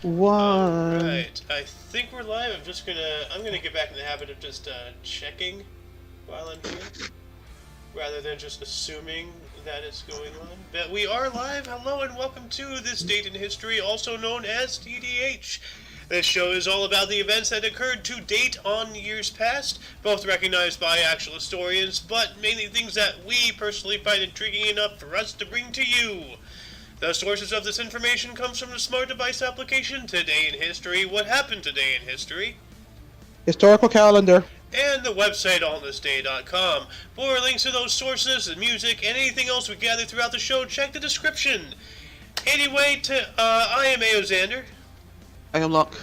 One. Alright, I think we're live. I'm gonna get back in the habit of just checking while I'm here, rather than just assuming that it's going on. But we are live. Hello and welcome to This Date in History, also known as TDH. This show is all about the events that occurred to date on years past, both recognized by actual historians, but mainly things that we personally find intriguing enough for us to bring to you. The sources of this information comes from the smart device application Today in History, What Happened Today in History, Historical calendar. and the website onthisday.com. For links to those sources, the music, and anything else we gather throughout the show, check the description. Anyway, I am Aoxander. I am Luck.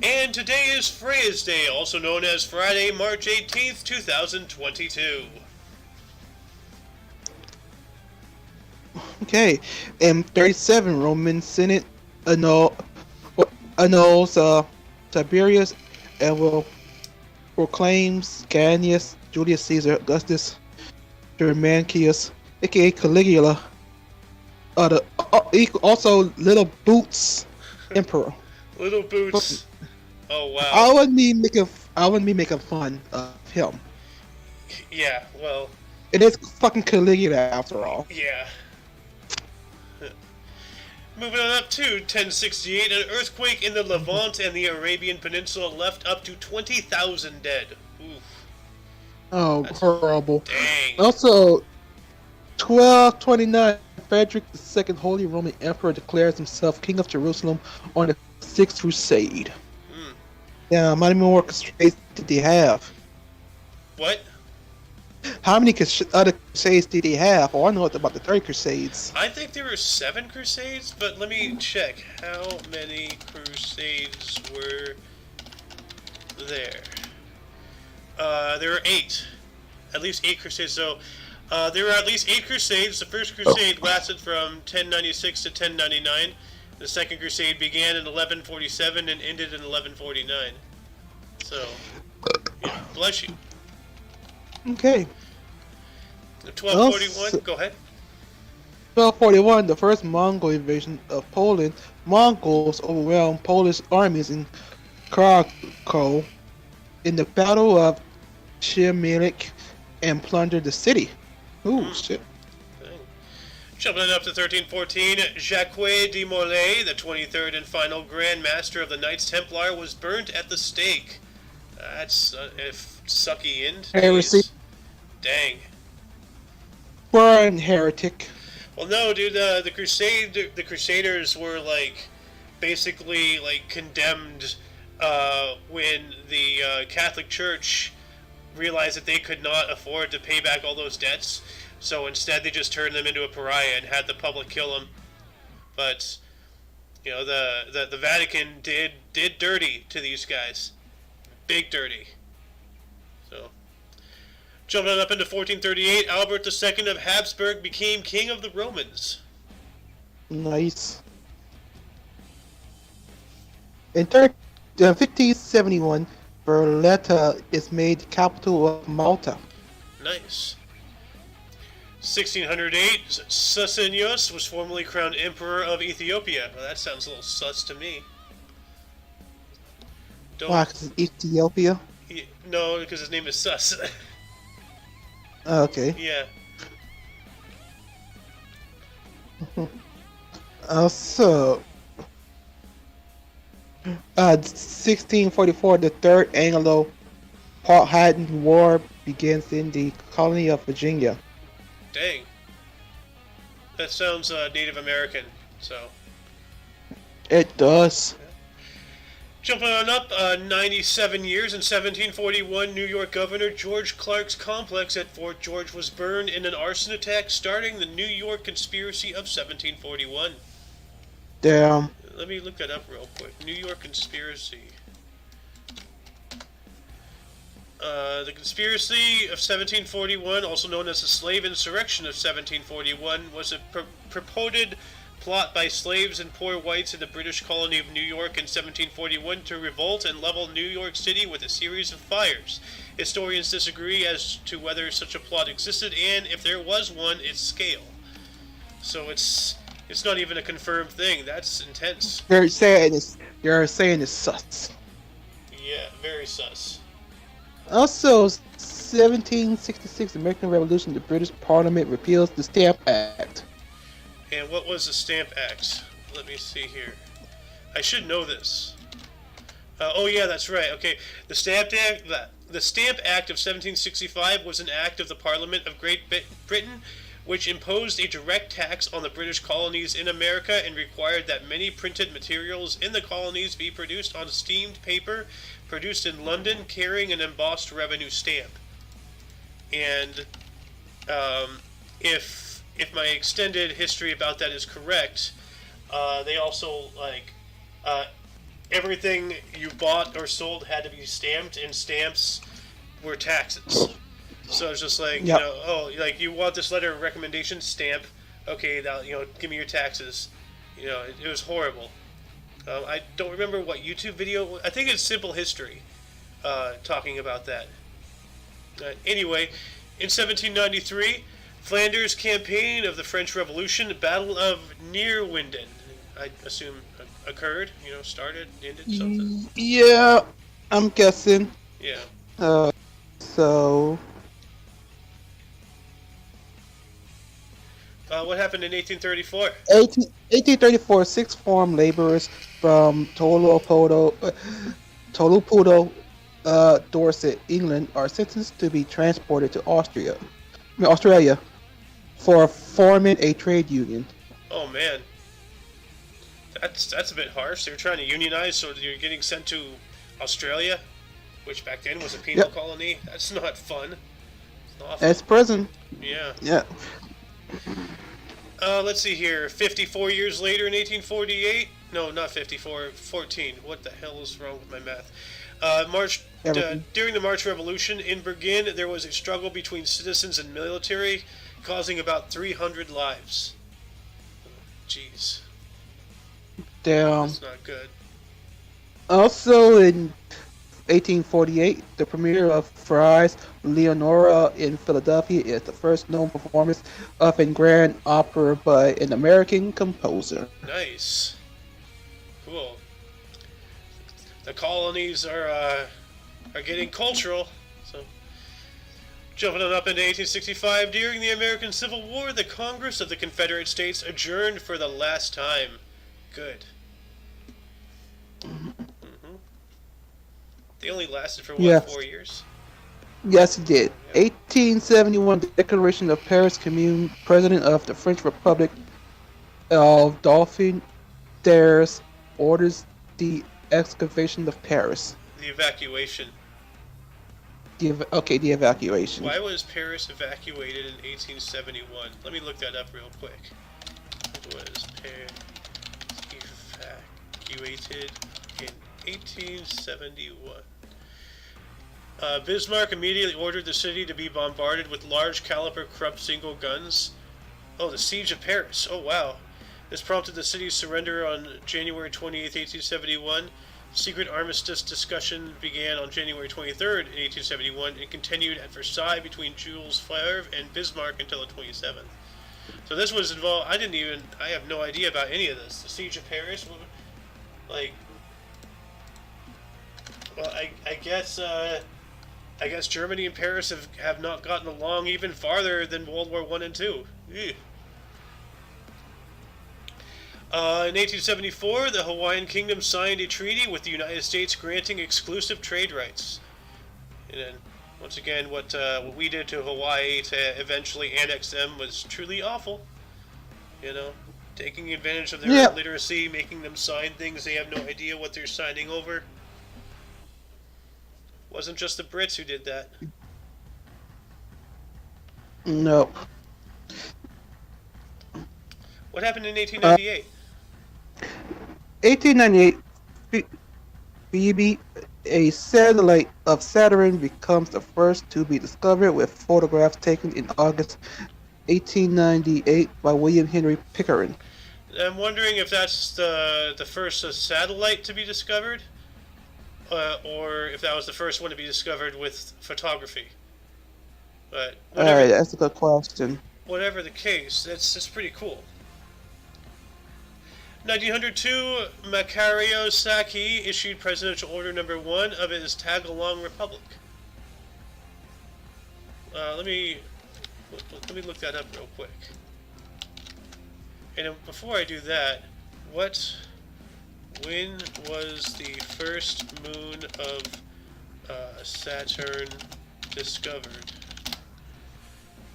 And today is Freya's Day, also known as Friday, March 18th, 2022. Okay. In 37, Roman Senate annuls Tiberius and will proclaims Gaius Julius Caesar Augustus Germanicus, aka Caligula, also Little Boots Emperor. Little Boots. Oh wow. I wouldn't be making fun of him. Yeah, well, It is fucking Caligula after all. yeah. Moving on up to 1068, an earthquake in the Levant and the Arabian Peninsula left up to 20,000 dead. Oof. Oh, That's horrible. Dang. Also, 1229, Frederick II, Holy Roman Emperor, declares himself King of Jerusalem on the Sixth Crusade. Hmm. Yeah, how many more crusades did they have? What? How many other crusades did they have? Oh, I know about the Third Crusades. I think there were 7 crusades, but let me check. How many crusades were there? There were 8. At least 8 crusades. So, there were at least 8 crusades. The first crusade lasted from 1096 to 1099. The second crusade began in 1147 and ended in 1149. So, yeah, bless you. Okay. 1241, go ahead. 1241, the first Mongol invasion of Poland. Mongols overwhelmed Polish armies in Krakow in the Battle of Chmielnik and plundered the city. Ooh, shit. Jumping up to 1314, Jacques de Molay, the 23rd and final Grand Master of the Knights Templar, was burnt at the stake. That's a sucky end. Heresy. Jeez. Dang. Burn, heretic. Well, no, dude. The Crusaders were basically condemned when the Catholic Church realized that they could not afford to pay back all those debts. So instead, they just turned them into a pariah and had the public kill them. But you know, the Vatican did dirty to these guys, big dirty. So. Jumping on up into 1438, Albert II of Habsburg became King of the Romans. Nice. In 1571, Valletta is made capital of Malta. Nice. 1608, Susenyos was formally crowned Emperor of Ethiopia. Well, that sounds a little sus to me. Why, 'cause it's Ethiopia? No, because his name is Sus. Oh, okay. Yeah. Also, 1644, the Third Anglo-Powhatan War begins in the colony of Virginia. Dang. That sounds Native American, so. It does. Jumping on up 97 years, in 1741, New York Governor George Clark's complex at Fort George was burned in an arson attack, starting the New York Conspiracy of 1741. Damn. Let me look that up real quick. New York Conspiracy. The Conspiracy of 1741, also known as the Slave Insurrection of 1741, was a purported plot by slaves and poor whites in the British colony of New York in 1741 to revolt and level New York City with a series of fires. Historians disagree as to whether such a plot existed and, if there was one, its scale. So it's It's not even a confirmed thing. That's intense. They're saying it's sus. Yeah, very sus. Also, 1766 American Revolution, the British Parliament repeals the Stamp Act. And what was the Stamp Act? Let me see here. I should know this. Oh yeah, that's right. Okay, the Stamp Act. The Stamp Act of 1765 was an act of the Parliament of Great Britain, which imposed a direct tax on the British colonies in America and required that many printed materials in the colonies be produced on steamed paper, produced in London, carrying an embossed revenue stamp. And if my extended history about that is correct, they also everything you bought or sold had to be stamped, and stamps were taxes. So it's just like, Yep. like you want this letter of recommendation, stamp, okay, now, give me your taxes. It was horrible. I don't remember what YouTube video, I think it's Simple History, talking about that. Anyway, in 1793, Flanders campaign of the French Revolution, Battle of Neerwinden, I assume occurred, started, ended, something. Yeah, I'm guessing. Yeah. So What happened in 1834? 1834, 6 farm laborers from Tolupodo, Dorset, England, are sentenced to be transported to Australia, for forming a trade union. Oh man, that's a bit harsh. They were trying to unionize, so you're getting sent to Australia, which back then was a penal colony. That's not fun. It's awful. As prison. Yeah. Yeah. Let's see here. 54 years later in 1848. No, not 54. 14. What the hell is wrong with my math? During the March Revolution in Bergen, there was a struggle between citizens and military, causing about 300 lives. Jeez. Damn. That's not good. Also in 1848, the premiere of Fry's Leonora in Philadelphia is the first known performance of a grand opera by an American composer. Nice. Cool. The colonies are getting cultural. So, jumping on up into 1865, during the American Civil War, the Congress of the Confederate States adjourned for the last time. Good. They only lasted for, 4 years? Yes, it did. 1871, the Declaration of Paris, Commune, President of the French Republic of Dauphin Dares orders the excavation of Paris. The evacuation. The evacuation. Why was Paris evacuated in 1871? Let me look that up real quick. Was Paris evacuated in 1871? Bismarck immediately ordered the city to be bombarded with large caliber Krupp single guns. Oh, the Siege of Paris. Oh, wow. This prompted the city's surrender on January 28, 1871. Secret armistice discussion began on January 23rd, 1871, and continued at Versailles between Jules Favre and Bismarck until the 27th. So this was involved. I have no idea about any of this. The Siege of Paris, I guess Germany and Paris have not gotten along even farther than World War I and II. Eugh. In 1874, the Hawaiian Kingdom signed a treaty with the United States granting exclusive trade rights. And then, once again, what we did to Hawaii to eventually annex them was truly awful. Taking advantage of their illiteracy, making them sign things they have no idea what they're signing over. Wasn't just the Brits who did that. No. What happened in 1898? 1898, Phoebe, a satellite of Saturn, becomes the first to be discovered, with photographs taken in August 1898 by William Henry Pickering. I'm wondering if that's the first satellite to be discovered, or if that was the first one to be discovered with photography. But Alright, that's a good question. Whatever the case, that's pretty cool. 1902, Macario Saki issued Presidential Order Number 1 of his Tagalong Republic. Let me look that up real quick. And before I do that, when was the first moon of Saturn discovered?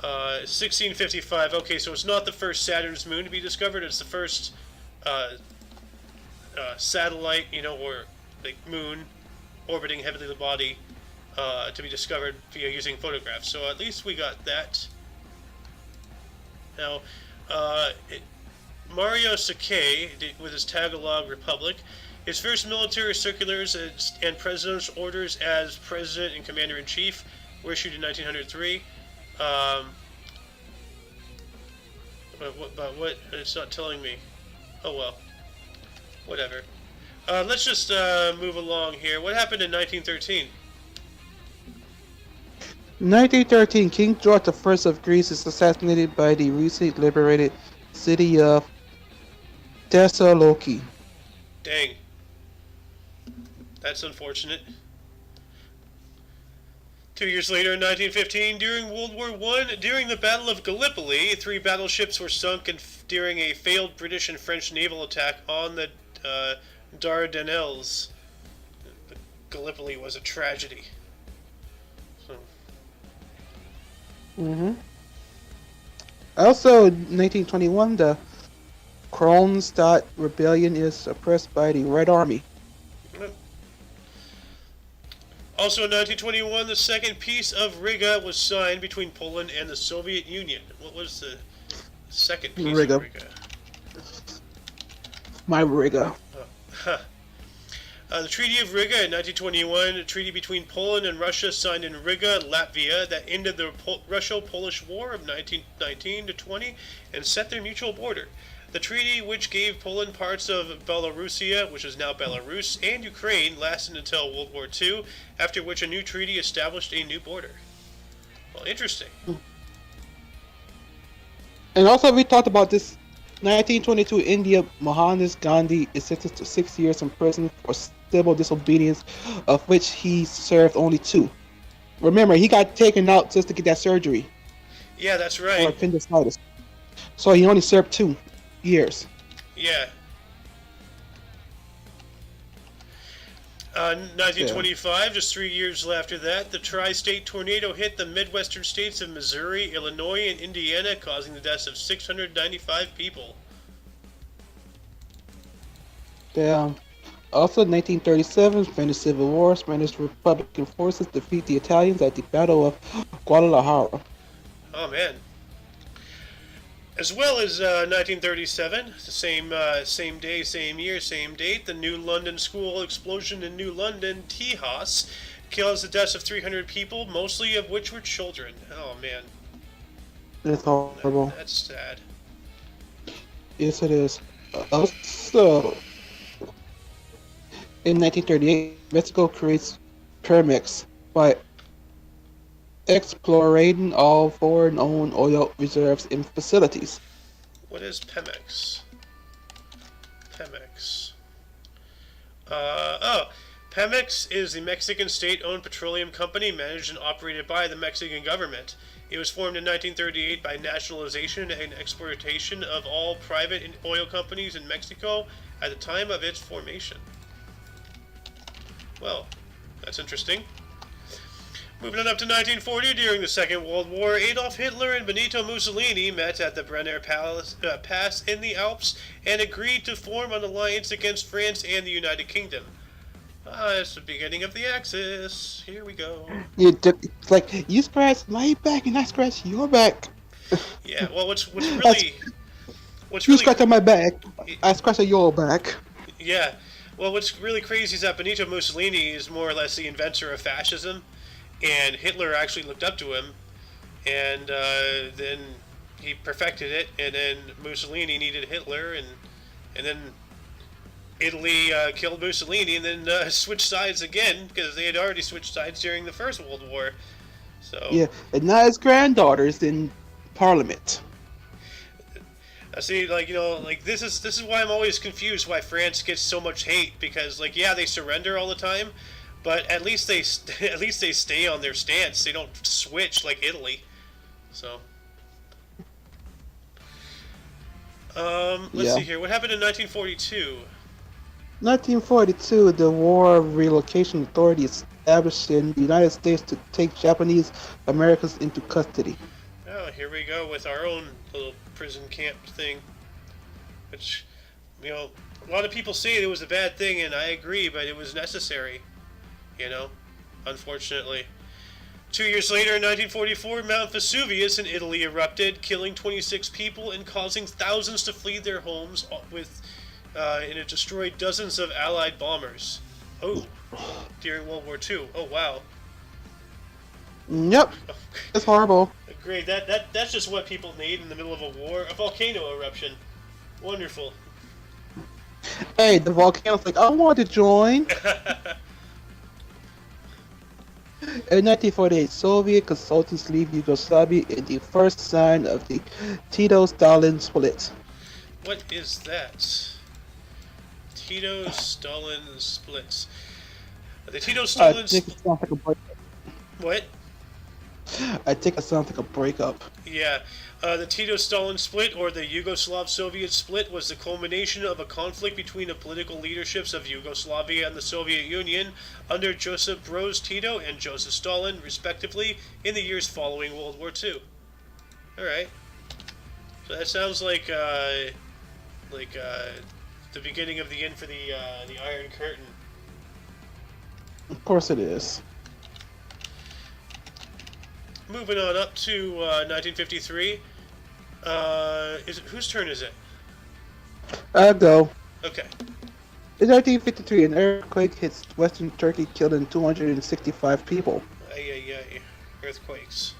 1655. Okay, so it's not the first Saturn's moon to be discovered. It's the first satellite, or like moon orbiting heavenly body to be discovered via using photographs. So at least we got that. Now, Mario Sakei, with his Tagalog Republic, his first military circulars and presidential orders as President and Commander-in-Chief were issued in 1903. But what? It's not telling me. Oh well. Whatever. Let's just move along here. What happened in 1913? In 1913, King George I of Greece is assassinated by the recently liberated city of Thessaloniki. Dang. That's unfortunate. 2 years later, in 1915, during World War I, during the Battle of Gallipoli, 3 battleships were sunk during a failed British and French naval attack on the Dardanelles. Gallipoli was a tragedy. So. Also, in 1921, the Kronstadt Rebellion is suppressed by the Red Army. Also in 1921, the second Peace of Riga was signed between Poland and the Soviet Union. What was the second Peace Riga. of Riga? My Riga. The Treaty of Riga in 1921, a treaty between Poland and Russia signed in Riga, Latvia, that ended the Russo-Polish War of 1919 to 20 and set their mutual border. The treaty, which gave Poland parts of Belarusia, which is now Belarus, and Ukraine, lasted until World War II, after which a new treaty established a new border. Well, interesting. And also, we talked about this. 1922, India, Mohandas Gandhi is sentenced to 6 years in prison for civil disobedience, of which he served only 2. Remember, he got taken out just to get that surgery. Yeah, that's For right. appendicitis. So he only served 2 years. Yeah. 1925, just 3 years after that, the tri-state tornado hit the Midwestern states of Missouri, Illinois, and Indiana, causing the deaths of 695 people. Damn. Also, 1937, Spanish Civil War, Spanish Republican forces defeat the Italians at the Battle of Guadalajara. Oh, man. As well as 1937, the same day, same year, same date, the New London school explosion in New London, Tejas, caused the deaths of 300 people, mostly of which were children. Oh, man. It's horrible. That's sad. Yes, it is. Also, in 1938, Mexico creates Pemex by exploring all foreign-owned oil reserves and facilities. What is Pemex? Pemex. Pemex is the Mexican state-owned petroleum company managed and operated by the Mexican government. It was formed in 1938 by nationalization and exploitation of all private oil companies in Mexico at the time of its formation. Well, that's interesting. Moving on up to 1940, during the Second World War, Adolf Hitler and Benito Mussolini met at the Brenner Pass in the Alps and agreed to form an alliance against France and the United Kingdom. It's the beginning of the Axis. Here we go. It's like, you scratch my back and I scratch your back. Yeah, well, what's You really scratch on my back, I scratch on your back. Yeah, well, what's really crazy is that Benito Mussolini is more or less the inventor of fascism. And Hitler actually looked up to him, and then he perfected it, and then Mussolini needed Hitler, and then Italy killed Mussolini, and then switched sides again, because they had already switched sides during the First World War. So Yeah, and now his granddaughter's in Parliament. I see, like, like this is why I'm always confused why France gets so much hate, because, like, yeah, they surrender all the time, but at least they at least they stay on their stance. They don't switch like Italy. So, let's Yeah. see here. What happened in 1942? 1942, the War Relocation Authority established in the United States to take Japanese Americans into custody. Oh, here we go with our own little prison camp thing. Which, a lot of people say it was a bad thing, and I agree, but it was necessary. Unfortunately. 2 years later, in 1944, Mount Vesuvius in Italy erupted, killing 26 people and causing thousands to flee their homes, and it destroyed dozens of Allied bombers. Oh, during World War II. Oh, wow. Yep, it's horrible. Great. That's just what people need in the middle of a war. A volcano eruption. Wonderful. Hey, the volcano's like, I want to join. In 1948, Soviet consultants leave Yugoslavia in the first sign of the Tito-Stalin split. What is that? Tito-Stalin splits. The Tito-Stalin What? I think it sounds like a breakup. Yeah. The Tito-Stalin split, or the Yugoslav-Soviet split, was the culmination of a conflict between the political leaderships of Yugoslavia and the Soviet Union under Joseph Broz Tito and Joseph Stalin, respectively, in the years following World War II. Alright. So that sounds like the beginning of the end for the Iron Curtain. Of course it is. Moving on up to 1953. Whose turn is it? I'll go. Okay. In 1953, an earthquake hits western Turkey, killing 265 people. Earthquakes.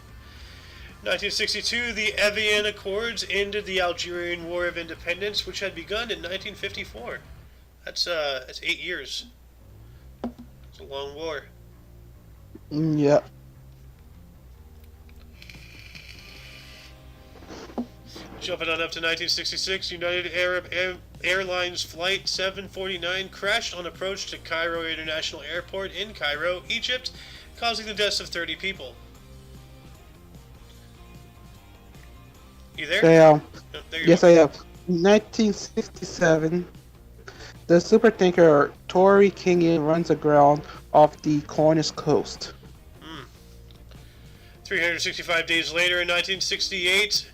1962, the Evian Accords ended the Algerian War of Independence, which had begun in 1954. That's 8 years. It's a long war. Yeah. Jumping on up to 1966, United Arab Airlines Flight 749 crashed on approach to Cairo International Airport in Cairo, Egypt, causing the deaths of 30 people. You there? Yeah. Oh, there Yes, go. I am. 1967, the supertanker Tory Kingian runs aground off the Cornish coast. 365 days later, in 1968,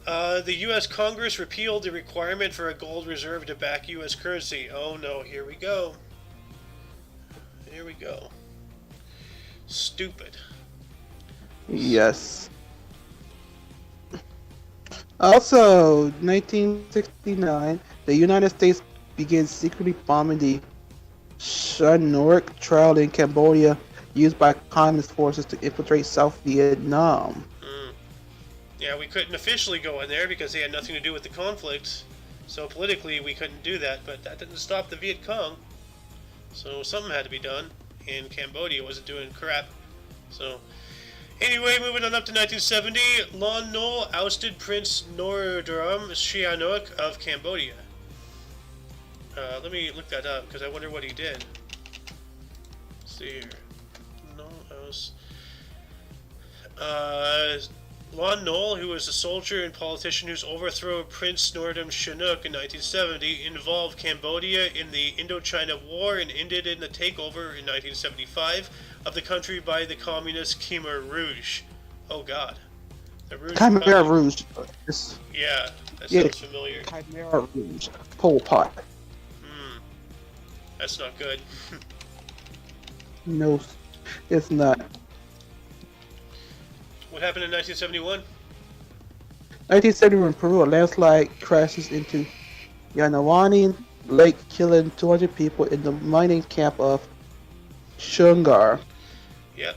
the U.S. Congress repealed the requirement for a gold reserve to back U.S. currency. Oh no, here we go. Here we go. Stupid. Yes. Also, 1969, the United States begins secretly bombing the Sihanouk Trail in Cambodia, used by communist forces to infiltrate South Vietnam. Yeah, we couldn't officially go in there because they had nothing to do with the conflict. So politically, we couldn't do that, but that didn't stop the Viet Cong. So something had to be done, and Cambodia wasn't doing crap. So, anyway, moving on up to 1970, Lon Nol ousted Prince Norodom Sihanouk of Cambodia. Let me look that up, because I wonder what he did. Let's see here. Lon Nol, who was a soldier and politician whose overthrow of Prince Norodom Sihanouk in 1970 involved Cambodia in the Indochina War and ended in the takeover in 1975 of the country by the communist Khmer Rouge. Oh God. The Rouge Khmer Rouge. Yeah, that sounds familiar. Khmer Rouge. Pol Pot. That's not good. No, it's not. What happened in 1971? 1971, Peru, a landslide crashes into Yanawani Lake, killing 200 people in the mining camp of Shungar. Yep.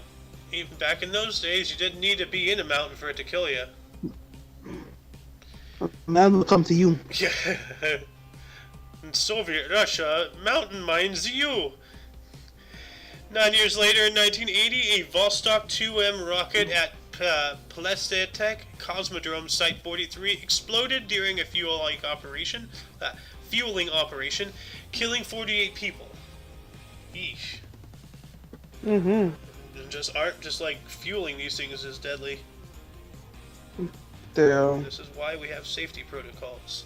Even back in those days, you didn't need to be in a mountain for it to kill you. Now we'll come to you. Yeah. In Soviet Russia, mountain mines you. 9 years later, in 1980, a Vostok 2M rocket at Plestetech Cosmodrome Site 43 exploded during a fueling operation, killing 48 people. Eesh. Just like fueling these things is deadly. Damn. This is why we have safety protocols.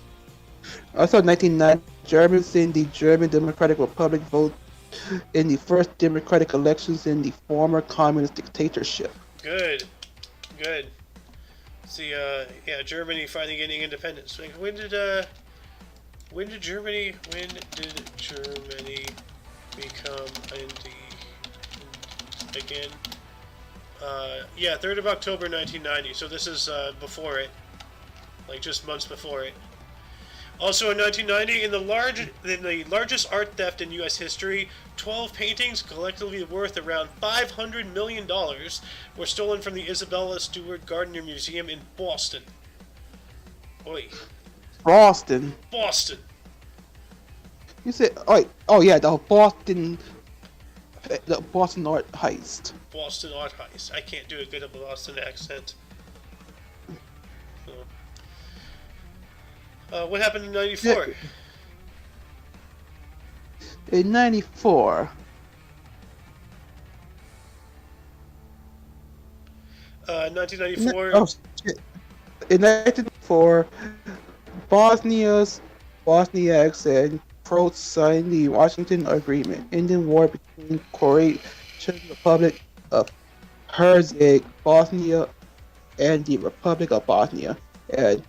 Also, 1990, Germans in the German Democratic Republic vote in the first democratic elections in the former communist dictatorship. Good. See, Germany finally getting independence. Like, when did Germany become again? 3rd of October 1990. So this is before it, like just months before it. Also in 1990, in the largest art theft in U.S. history, 12 paintings, collectively worth around $500 million, were stolen from the Isabella Stewart Gardner Museum in Boston. Oi. Boston. You said, oh yeah, the Boston art heist. Boston art heist. I can't do a good Boston accent. What happened in 94? In 94. 1994. Oh shit. In 1994, Bosniaks and Croats signed the Washington Agreement, ending war between Croatian Republic of Herzegovina, Bosnia, and the Republic of Bosnia and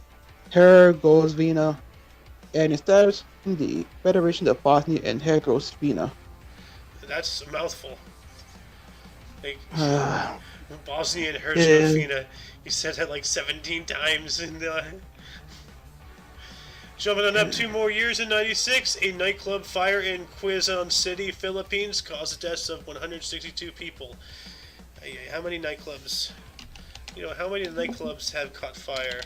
Herzegovina, and establishing the Federation of Bosnia and Herzegovina. That's a mouthful. Like, Bosnia and Herzegovina. You said that like 17 times. And jumping on up 2 more years in 96, a nightclub fire in Quezon City, Philippines, caused the deaths of 162 people. How many nightclubs? How many nightclubs have caught fire?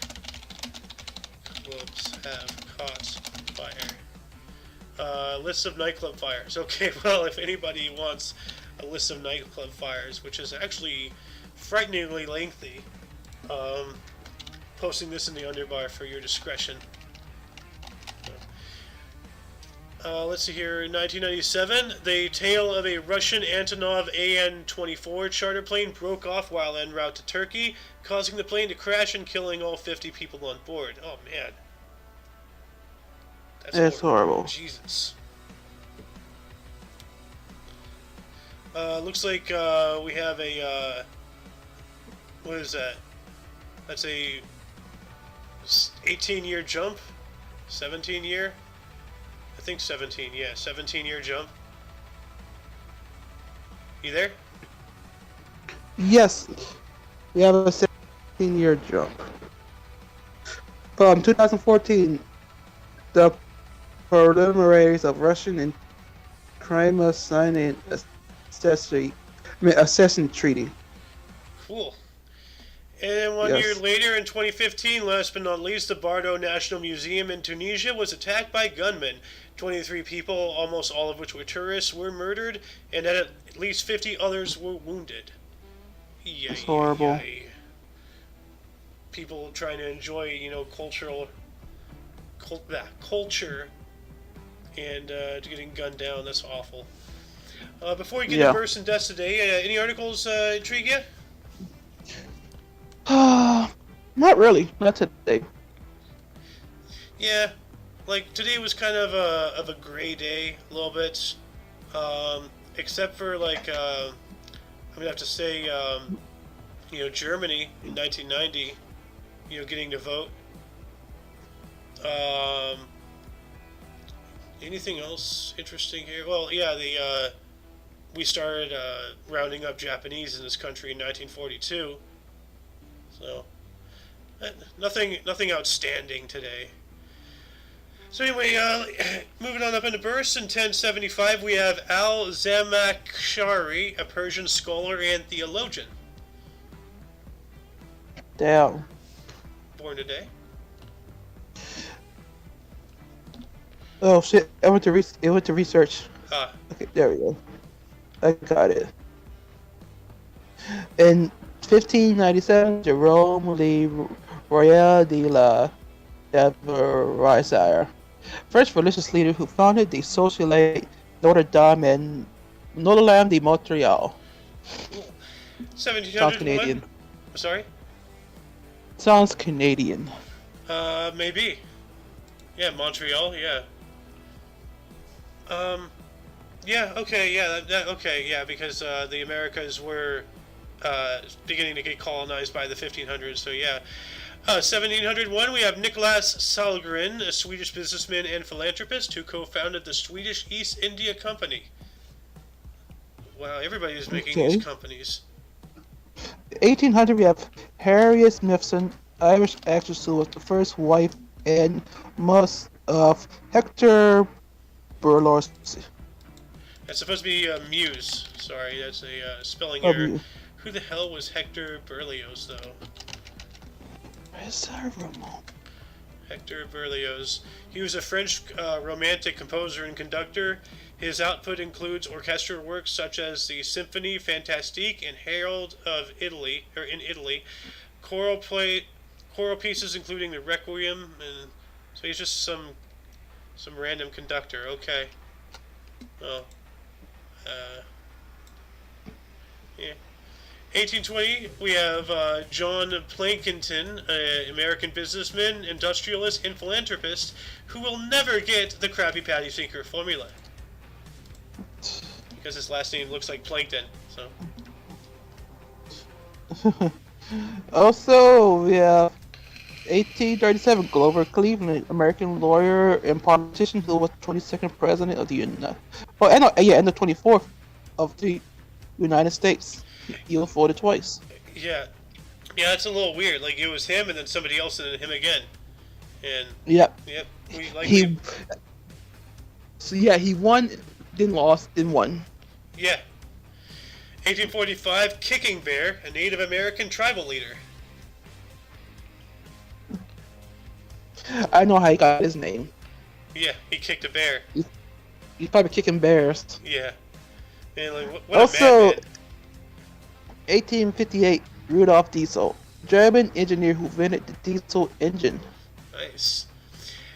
List of nightclub fires. Okay, well, if anybody wants a list of nightclub fires, which is actually frighteningly lengthy, posting this in the underbar for your discretion. Let's see here. In 1997, the tail of a Russian Antonov AN-24 charter plane broke off while en route to Turkey, causing the plane to crash and killing all 50 people on board. Oh, man. That's horrible. Jesus. Looks like we have a... what is that? That's a 18-year jump? 17-year? I think 17, yeah. 17-year jump. You there? Yes. We have a 17-year jump. From 2014, the preliminaries of Russian and Crimea signed an accession treaty. Cool. And one year later, in 2015, last but not least, the Bardo National Museum in Tunisia was attacked by gunmen. 23 people, almost all of which were tourists, were murdered, and at least 50 others were wounded. That's horrible. People trying to enjoy, culture, and getting gunned down. That's awful. Before we get to births and deaths today, any articles intrigue you? Not really. Not today. Yeah, like today was kind of a gray day, a little bit. Except for like, I'm gonna have to say, Germany in 1990, getting to vote. Anything else interesting here? Well, yeah, we started rounding up Japanese in this country in 1942. So, nothing outstanding today. So anyway, moving on up into bursts, in 1075 we have Al-Zamakhshari, a Persian scholar and theologian. Damn. Born today. Oh shit! I went to research. Ah. Okay, there we go. I got it. In 1597, Jerome Le Royal de la Deversailles, French religious leader who founded the Socialite Notre Dame and Notre Dame de Montreal. Sounds 1701. Canadian. Sorry? Sounds Canadian. Maybe. Yeah, Montreal, yeah. Yeah, okay, yeah, okay, yeah, because the Americas were beginning to get colonized by the 1500s, so yeah. 1701, we have Nicholas Sahlgren, a Swedish businessman and philanthropist who co-founded the Swedish East India Company. Wow, everybody's making these companies. 1800, we have Harriet Smithson, Irish actress who was the first wife and mother of Hector Berlioz. That's supposed to be Muse. Sorry, that's a spelling error. Who the hell was Hector Berlioz, though? Hector Berlioz. He was a French romantic composer and conductor. His output includes orchestral works such as the Symphonie Fantastique and Herald of Italy, or in Italy, choral pieces including the Requiem, and so he's just some random conductor. Okay. Oh. Yeah. 1820, we have John Plankinton, an American businessman, industrialist, and philanthropist who will never get the Krabby Patty Seeker formula. Because his last name looks like Plankton, so. Also, we have 1837, Grover Cleveland, American lawyer and politician who was 22nd president of the United and the 24th of the United States. He was voted twice. Yeah, that's a little weird. Like, it was him and then somebody else and then him again. And yep. He won, then lost, then won. Yeah. 1845, Kicking Bear, a Native American tribal leader. I know how he got his name. Yeah, he kicked a bear. He's probably kicking bears. Yeah. And like, what also, a madman. 1858, Rudolf Diesel, German engineer who invented the diesel engine. Nice.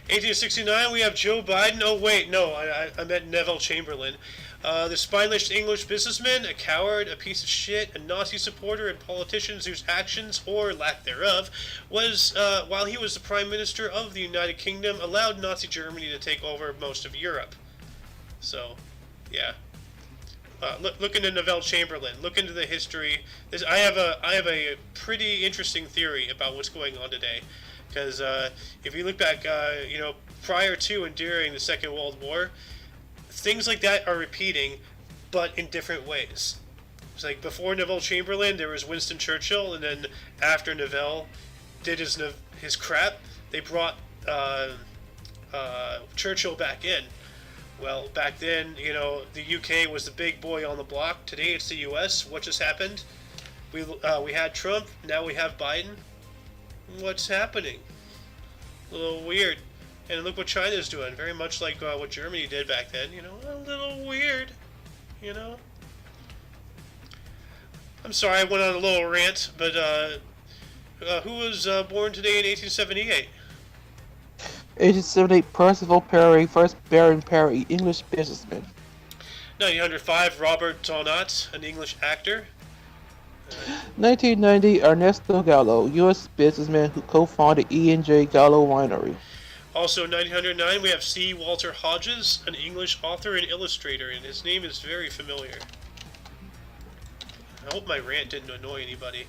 1869, we have Joe Biden. Oh, wait, no, I meant Neville Chamberlain. The spineless English businessman, a coward, a piece of shit, a Nazi supporter, and politician whose actions, or lack thereof, was, while he was the Prime Minister of the United Kingdom, allowed Nazi Germany to take over most of Europe. So, yeah. Look into Neville Chamberlain. Look into the history. I have a pretty interesting theory about what's going on today, because if you look back, prior to and during the Second World War, things like that are repeating, but in different ways. It's like before Neville Chamberlain, there was Winston Churchill, and then after Neville did his crap, they brought Churchill back in. Well, back then, the UK was the big boy on the block. Today, it's the US. What just happened? We had Trump. Now we have Biden. What's happening? A little weird. And look what China's doing. Very much like what Germany did back then. A little weird. I'm sorry, I went on a little rant, but who was born today in 1878? 1878, Percival Perry, first Baron Perry, English businessman. 1905, Robert Donat, an English actor. 1990, Ernesto Gallo, U.S. businessman who co-founded E&J Gallo Winery. Also, 1909, we have C. Walter Hodges, an English author and illustrator, and his name is very familiar. I hope my rant didn't annoy anybody.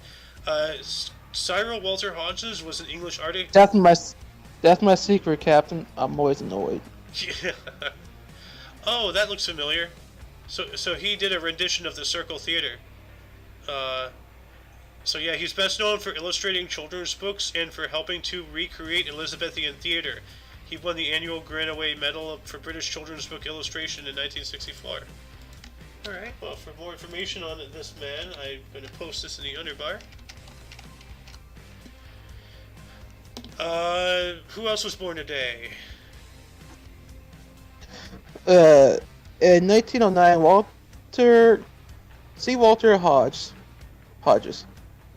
Cyril Walter Hodges was an English artist. That's my secret, Captain. I'm always annoyed. Yeah. Oh, that looks familiar. So he did a rendition of the Circle Theater. So yeah, he's best known for illustrating children's books and for helping to recreate Elizabethan theater. He won the annual Granaway Medal for British children's book illustration in 1964. Alright, well, for more information on this man, I'm going to post this in the underbar. Who else was born today? In 1909, Walter Hodges,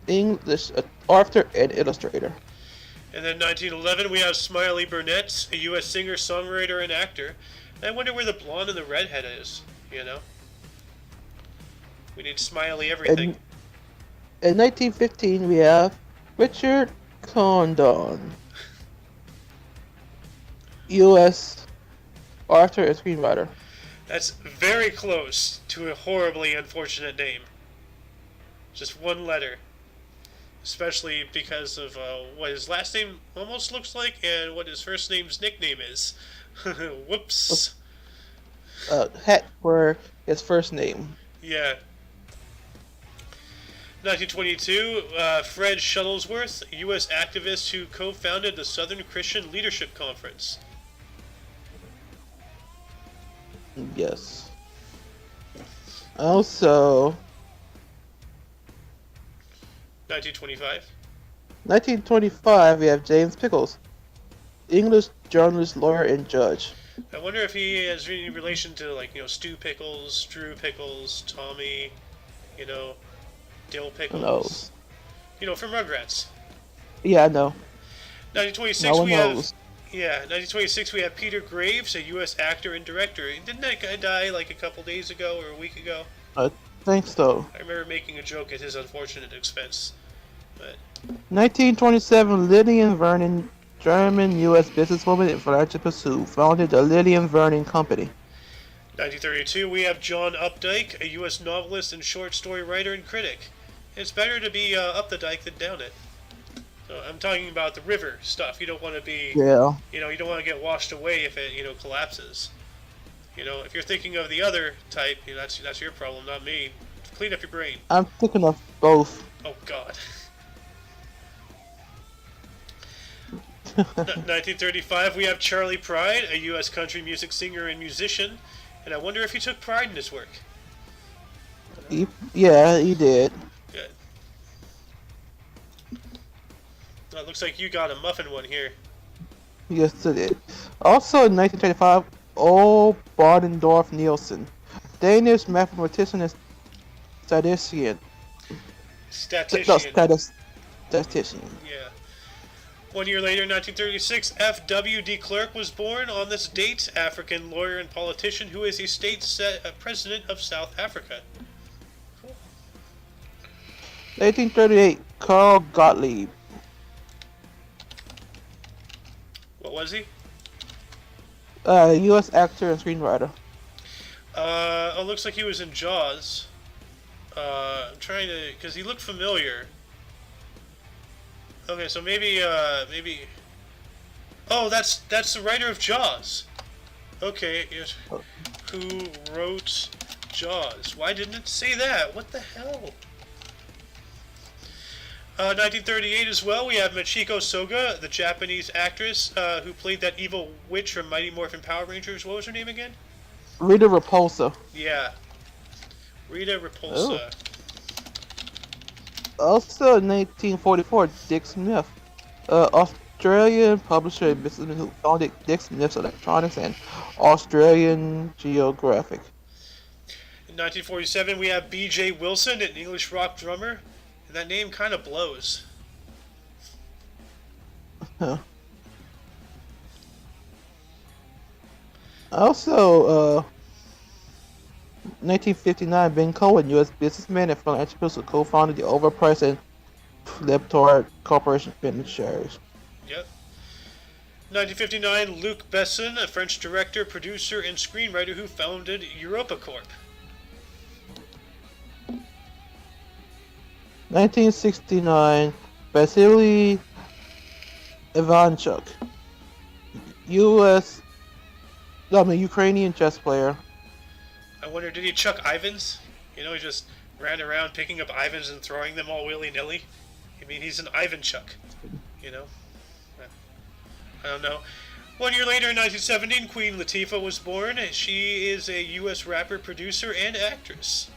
English author and illustrator. And then 1911, we have Smiley Burnett, a U.S. singer, songwriter, and actor. And I wonder where the blonde and the redhead is, you know? We need Smiley everything. In 1915, we have Richard Condon, U.S. author and screenwriter. That's very close to a horribly unfortunate name. Just one letter. Especially because of what his last name almost looks like and what his first name's nickname is. Whoops. Het for his first name. Yeah. 1922, Fred Shuttlesworth, U.S. activist who co-founded the Southern Christian Leadership Conference. Yes. Also, 1925, we have James Pickles, English journalist, lawyer, and judge. I wonder if he has any relation to, like, you know, Stu Pickles, Drew Pickles, Tommy, you know, Dill Pickles. No. You know, from Rugrats. Yeah, I know. 1926, we have 1926 we have Peter Graves, a U.S. actor and director. Didn't that guy die like a couple days ago or a week ago? I think so. I remember making a joke at his unfortunate expense. But 1927, Lillian Vernon, German U.S. businesswoman and philanthropist who founded the Lillian Vernon Company. 1932, we have John Updike, a U.S. novelist and short story writer and critic. It's better to be up the dike than down it. So I'm talking about the river stuff. You don't want to be, you know, you don't want to get washed away if it, you know, collapses. You know, if you're thinking of the other type, you know, that's your problem, not me. Clean up your brain. I'm thinking of both. Oh, God. 1935, we have Charlie Pride, a U.S. country music singer and musician, and I wonder if he took pride in his work. Yeah, he did. Good. Well, it looks like you got a muffin one here. Yes, it did. Also in 1935, O. Bodendorf Nielsen, Danish mathematician and statistician. Statistician. Yeah. 1 year later, 1936, F.W. de Klerk was born on this date, African lawyer and politician who is a state president of South Africa. Cool. 1838, Carl Gottlieb. What was he? U.S. actor and screenwriter. It looks like he was in Jaws. I'm trying to, because he looked familiar. Okay, so maybe. Oh, that's the writer of Jaws. Okay, who wrote Jaws? Why didn't it say that? What the hell? 1938 as well, we have Machiko Soga, the Japanese actress who played that evil witch from Mighty Morphin Power Rangers. What was her name again? Rita Repulsa. Yeah. Rita Repulsa. Oh. Also in 1944, Dick Smith, Australian publisher and businessman who founded Dick Smith's Electronics and Australian Geographic. In 1947, we have B.J. Wilson, an English rock drummer. And that name kind of blows. Huh. Also, 1959, Ben Cohen, U.S. businessman and philanthropist who co-founded the overpriced and Fliptort Corporation shares. Yep. 1959, Luc Besson, a French director, producer, and screenwriter who founded EuropaCorp. 1969, Vasily Ivanchuk, Ukrainian chess player. I wonder, did he chuck Ivans? You know, he just ran around picking up Ivans and throwing them all willy-nilly. I mean, he's an Ivanchuk, you know? I don't know. 1 year later, in 1917, Queen Latifah was born. She is a U.S. rapper, producer, and actress.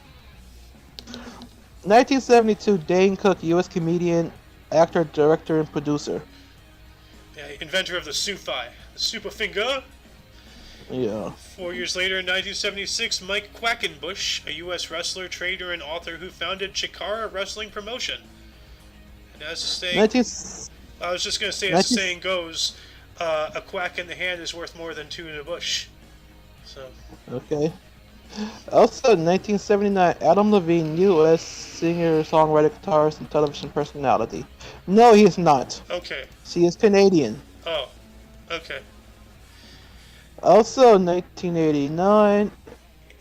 1972, Dane Cook, U.S. comedian, actor, director, and producer. Yeah, inventor of the Sufi, the Super Finger. Yeah. 4 years later, in 1976, Mike Quackenbush, a U.S. wrestler, trader, and author who founded Chikara Wrestling Promotion. As the saying, 19, I was just gonna say, as the 19 saying goes, a quack in the hand is worth more than two in the bush. So. Okay. Also, in 1979, Adam Levine, U.S. singer, songwriter, guitarist, and television personality. No, he is not. Okay. She is Canadian. Oh. Okay. Also, 1989,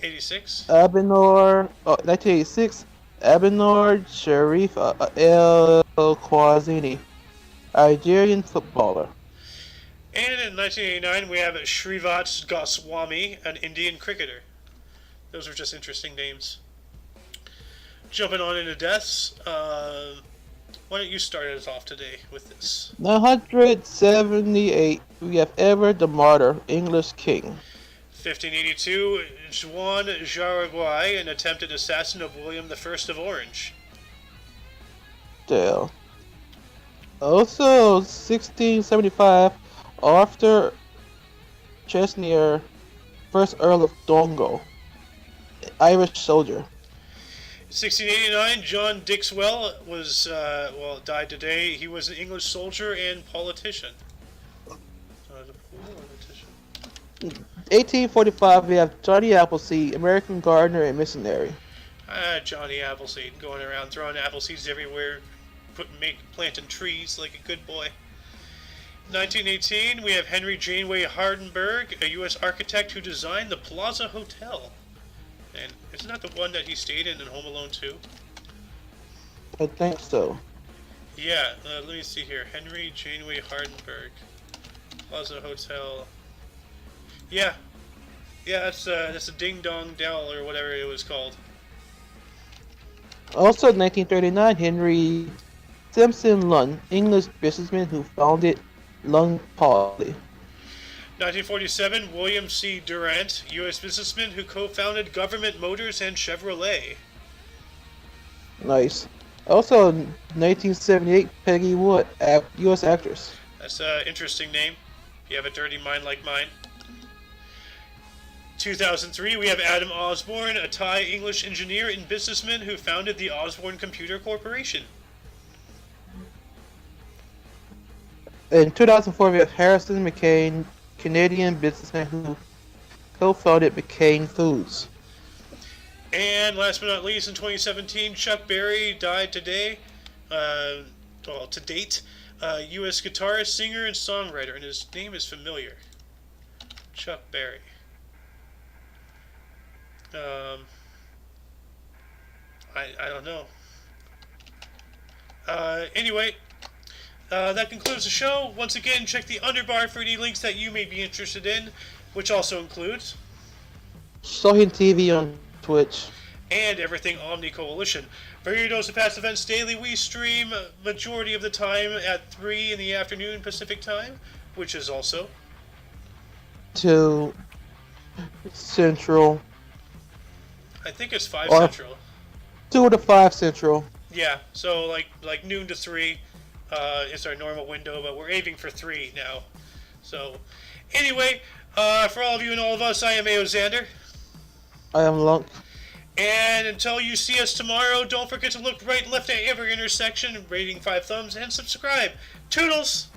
86. 1986, Abinor Sharif El Kwazini, Algerian footballer. And in 1989, we have Shrivat Goswami, an Indian cricketer. Those were just interesting names. Jumping on into deaths, why don't you start us off today with this? 978, we have Edward the Martyr, English king. 1582, Juan Jaraguay, an attempted assassin of William I of Orange. Dale. Also, 1675, Arthur Chesnier, first Earl of Dongo, Irish soldier. 1689, John Dixwell was, died today. He was an English soldier and politician. 1845, we have Johnny Appleseed, American gardener and missionary. Johnny Appleseed, going around throwing apple seeds everywhere, planting trees like a good boy. 1918, we have Henry Janeway Hardenberg, a U.S. architect who designed the Plaza Hotel. And isn't that the one that he stayed in Home Alone 2? I think so. Yeah, let me see here. Henry Janeway Hardenberg, Plaza Hotel. Yeah, that's a Ding Dong Dell or whatever it was called. Also, 1939, Henry Simpson Lund, English businessman who founded Lund Poly. 1947, William C. Durant, U.S. businessman who co-founded Government Motors and Chevrolet. Nice. Also, 1978, Peggy Wood, U.S. actress. That's an interesting name. You have a dirty mind like mine. 2003, we have Adam Osborne, a Thai English engineer and businessman who founded the Osborne Computer Corporation. In 2004, we have Harrison McCain, Canadian businessman who co-founded McCain Foods. And last but not least, in 2017, Chuck Berry died today. To date, U.S. guitarist, singer, and songwriter, and his name is familiar. Chuck Berry. I don't know. Anyway, that concludes the show. Once again, check the underbar for any links that you may be interested in, which also includes Sohin TV on Twitch. And everything OMNI Coalition. For your dose of past events daily, we stream majority of the time at 3 in the afternoon Pacific time, which is also 2 Central. I think it's 5 Central. 2 to 5 Central. Yeah, so like noon to 3 is our normal window, but we're aiming for 3 now. So, anyway, for all of you and all of us, I am A.O. Xander. I am Lunk. And until you see us tomorrow, don't forget to look right and left at every intersection, rating 5 thumbs, and subscribe. Toodles!